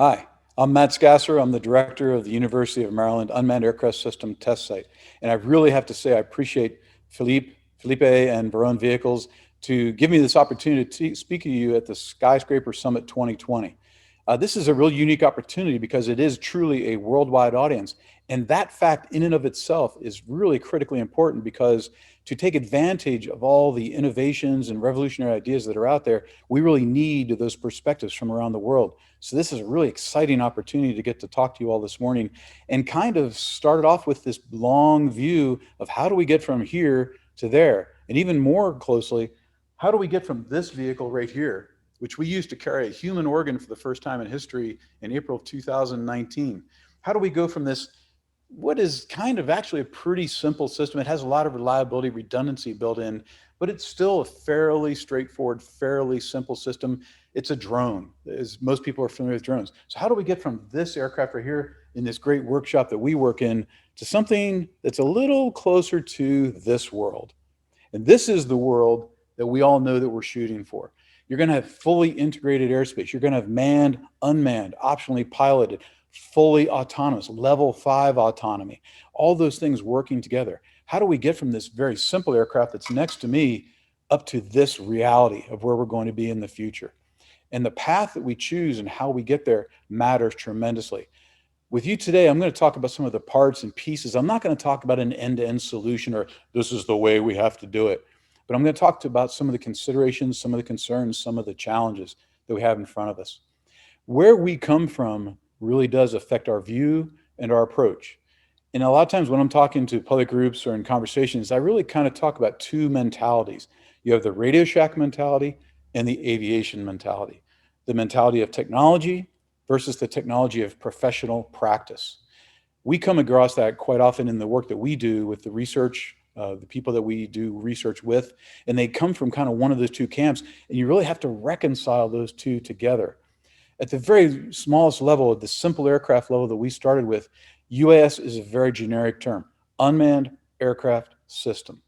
Hi, I'm Matt Scassero. I'm the director of the University of Maryland Unmanned Aircraft System Test Site. And I really have to say, I appreciate Felipe and Barone Vehicles to give me this opportunity to speak to you at the Skyscraper Summit 2020. This is a real unique opportunity because it is truly a worldwide audience. And that fact in and of itself is really critically important because to take advantage of all the innovations and revolutionary ideas that are out there, we really need those perspectives from around the world. So this is a really exciting opportunity to get to talk to you all this morning and kind of start it off with this long view of how do we get from here to there? And even more closely, how do we get from this vehicle right here, which we used to carry a human organ for the first time in history in April of 2019? How do we go from this, what is kind of actually a pretty simple system? It has a lot of reliability, redundancy built in, but it's still a fairly straightforward, fairly simple system. It's a drone, as most people are familiar with drones. So how do we get from this aircraft right here in this great workshop that we work in to something that's a little closer to this world? And this is the world that we all know that we're shooting for. You're going to have fully integrated airspace. You're going to have manned, unmanned, optionally piloted, fully autonomous, level 5 autonomy, all those things working together. How do we get from this very simple aircraft that's next to me up to this reality of where we're going to be in the future? And the path that we choose and how we get there matters tremendously. With you today, I'm going to talk about some of the parts and pieces. I'm not going to talk about an end-to-end solution or this is the way we have to do it. But I'm going to talk about some of the considerations, some of the concerns, some of the challenges that we have in front of us. Where we come from really does affect our view and our approach. And a lot of times when I'm talking to public groups or in conversations, I really kind of talk about two mentalities. You have the Radio Shack mentality and the aviation mentality. The mentality of technology versus the technology of professional practice. We come across that quite often in the work that we do with the research, the people that we do research with, and they come from kind of one of those two camps, and you really have to reconcile those two together. At the very smallest level, at the simple aircraft level that we started with, UAS is a very generic term, unmanned aircraft system.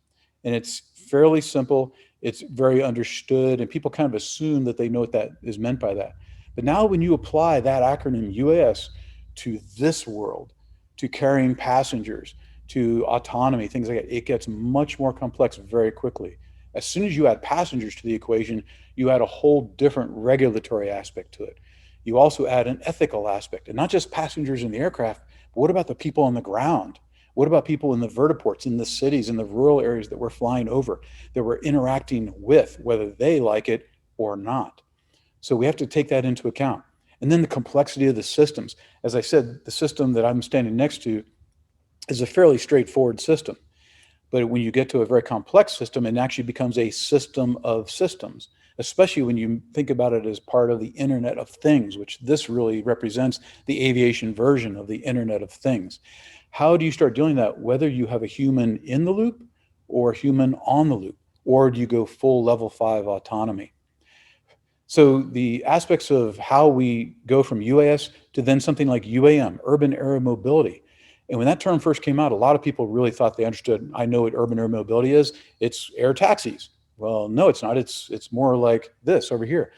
And it's fairly simple, it's very understood, and people kind of assume that they know what that is meant by that. But now when you apply that acronym UAS to this world, to carrying passengers, to autonomy, things like that, it gets much more complex very quickly. As soon as you add passengers to the equation, you add a whole different regulatory aspect to it. You also add an ethical aspect, and not just passengers in the aircraft, but what about the people on the ground? What about people in the vertiports, in the cities, in the rural areas that we're flying over, that we're interacting with, whether they like it or not? So we have to take that into account. And then the complexity of the systems. As I said, the system that I'm standing next to is a fairly straightforward system. But when you get to a very complex system, it actually becomes a system of systems, especially when you think about it as part of the Internet of Things, which this really represents the aviation version of the Internet of Things. How do you start doing that, whether you have a human in the loop or a human on the loop, or do you go full level 5 autonomy? So the aspects of how we go from UAS to then something like UAM, urban air mobility. And when that term first came out, a lot of people really thought they understood. I know what urban air mobility is. It's air taxis. Well, no, it's not. It's more like this over here.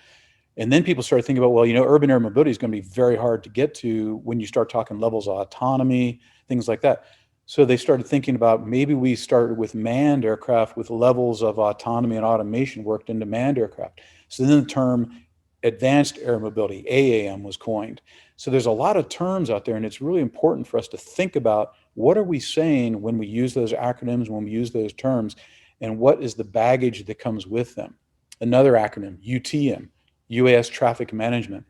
And then people started thinking about, well, urban air mobility is going to be very hard to get to when you start talking levels of autonomy, things like that. So they started thinking about maybe we started with manned aircraft with levels of autonomy and automation worked into manned aircraft. So then the term advanced air mobility, AAM, was coined. So there's a lot of terms out there, and it's really important for us to think about what are we saying when we use those acronyms, when we use those terms, and what is the baggage that comes with them. Another acronym, UTM, UAS traffic management.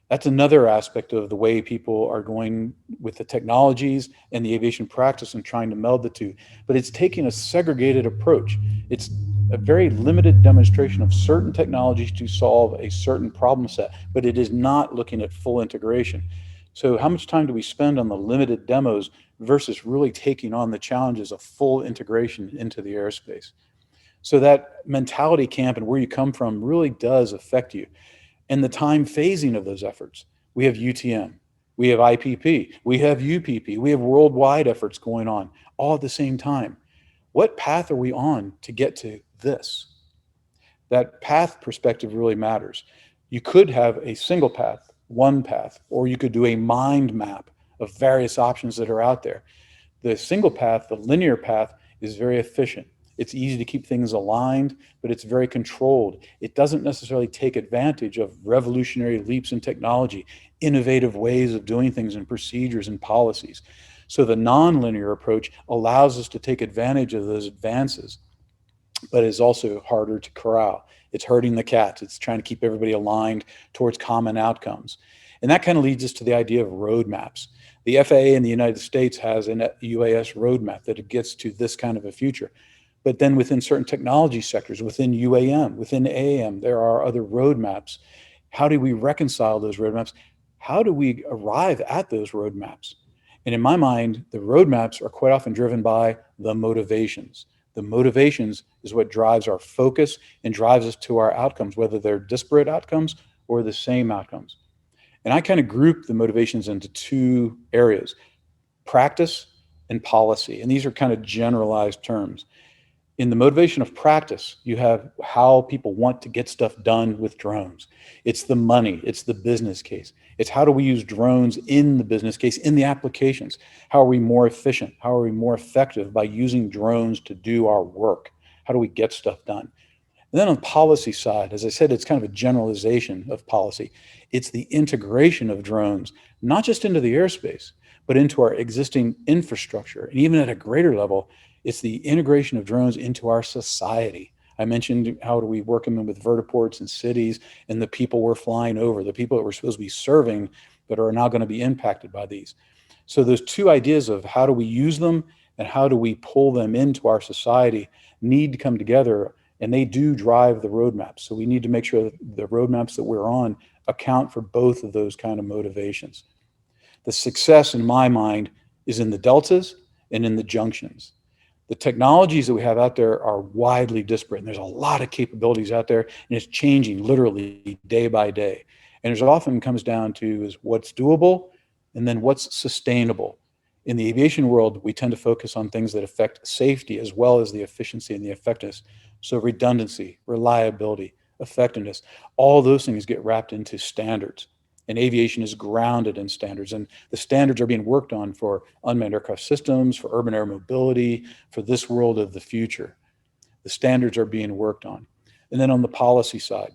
That's another aspect of the way people are going with the technologies and the aviation practice and trying to meld the two. But it's taking a segregated approach. It's a very limited demonstration of certain technologies to solve a certain problem set, but it is not looking at full integration. So how much time do we spend on the limited demos versus really taking on the challenges of full integration into the airspace? So that mentality camp and where you come from really does affect you. And the time phasing of those efforts. We have UTM, we have IPP, we have UPP, we have worldwide efforts going on all at the same time. What path are we on to get to this? That path perspective really matters. You could have a single path one path, or you could do a mind map of various options that are out there. The single path, the linear path, is very efficient. It's easy to keep things aligned, but it's very controlled. It doesn't necessarily take advantage of revolutionary leaps in technology, innovative ways of doing things and procedures and policies. So the nonlinear approach allows us to take advantage of those advances, but is also harder to corral. It's herding the cats. It's trying to keep everybody aligned towards common outcomes. And that kind of leads us to the idea of roadmaps. The FAA in the United States has an UAS roadmap that it gets to this kind of a future. But then within certain technology sectors, within UAM, within AAM, there are other roadmaps. How do we reconcile those roadmaps? How do we arrive at those roadmaps? And in my mind, the roadmaps are quite often driven by the motivations. The motivations is what drives our focus and drives us to our outcomes, whether they're disparate outcomes or the same outcomes. And I kind of group the motivations into two areas: practice and policy. And these are kind of generalized terms. In the motivation of practice, you have how people want to get stuff done with drones. It's the money, it's the business case. It's how do we use drones in the business case, in the applications? How are we more efficient? How are we more effective by using drones to do our work? How do we get stuff done? And then on the policy side, as I said, it's kind of a generalization of policy. It's the integration of drones, not just into the airspace, but into our existing infrastructure. And even at a greater level, it's the integration of drones into our society. I mentioned how do we work them in with vertiports and cities and the people we're flying over, the people that we're supposed to be serving that are now going to be impacted by these. So those two ideas of how do we use them and how do we pull them into our society need to come together, and they do drive the roadmaps. So we need to make sure that the roadmaps that we're on account for both of those kind of motivations. The success, in my mind, is in the deltas and in the junctions. The technologies that we have out there are widely disparate, and there's a lot of capabilities out there, and it's changing literally day by day. And it often comes down to is what's doable and then what's sustainable. In the aviation world, we tend to focus on things that affect safety as well as the efficiency and the effectiveness. So redundancy, reliability, effectiveness, all those things get wrapped into standards. And aviation is grounded in standards. And the standards are being worked on for unmanned aircraft systems, for urban air mobility, for this world of the future. The standards are being worked on. And then on the policy side,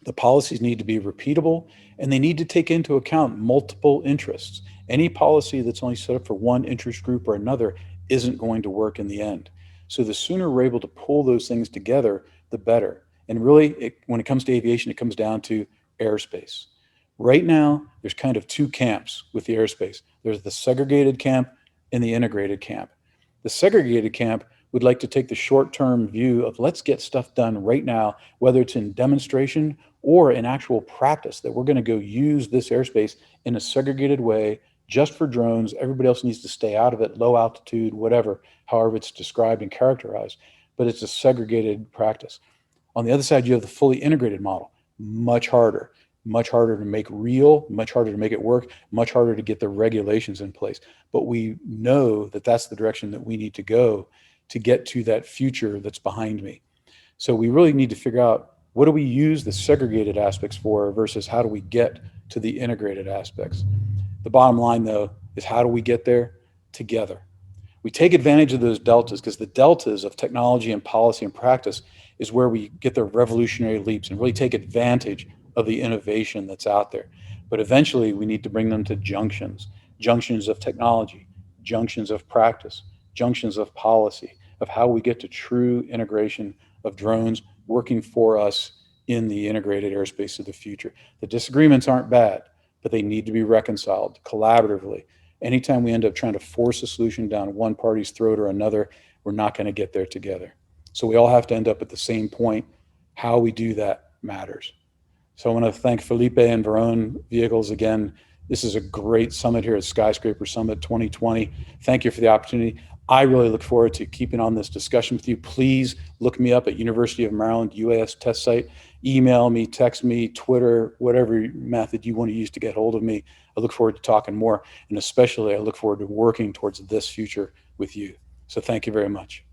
the policies need to be repeatable, and they need to take into account multiple interests. Any policy that's only set up for one interest group or another isn't going to work in the end. So the sooner we're able to pull those things together, the better. And really, when it comes to aviation, it comes down to airspace. Right now, there's kind of two camps with the airspace. There's the segregated camp and the integrated camp. The segregated camp would like to take the short-term view of let's get stuff done right now, whether it's in demonstration or in actual practice, that we're going to go use this airspace in a segregated way just for drones. Everybody else needs to stay out of it, low altitude, whatever, however it's described and characterized. But it's a segregated practice. On the other side, you have the fully integrated model. Much harder to make real, much harder to make it work, much harder to get the regulations in place. But we know that that's the direction that we need to go to get to that future that's behind me. So we really need to figure out, what do we use the segregated aspects for versus how do we get to the integrated aspects? The bottom line, though, is how do we get there together? We take advantage of those deltas, because the deltas of technology and policy and practice is where we get the revolutionary leaps and really take advantage of the innovation that's out there. But eventually we need to bring them to junctions of technology, junctions of practice, junctions of policy, of how we get to true integration of drones working for us in the integrated airspace of the future. The disagreements aren't bad, but they need to be reconciled collaboratively. Anytime we end up trying to force a solution down one party's throat or another, we're not going to get there together. So we all have to end up at the same point. How we do that matters. So I want to thank Felipe and Varone Vehicles again. This is a great summit here at Skyscraper Summit 2020. Thank you for the opportunity. I really look forward to keeping on this discussion with you. Please look me up at University of Maryland UAS test site. Email me, text me, Twitter, whatever method you want to use to get hold of me. I look forward to talking more, and especially I look forward to working towards this future with you. So thank you very much.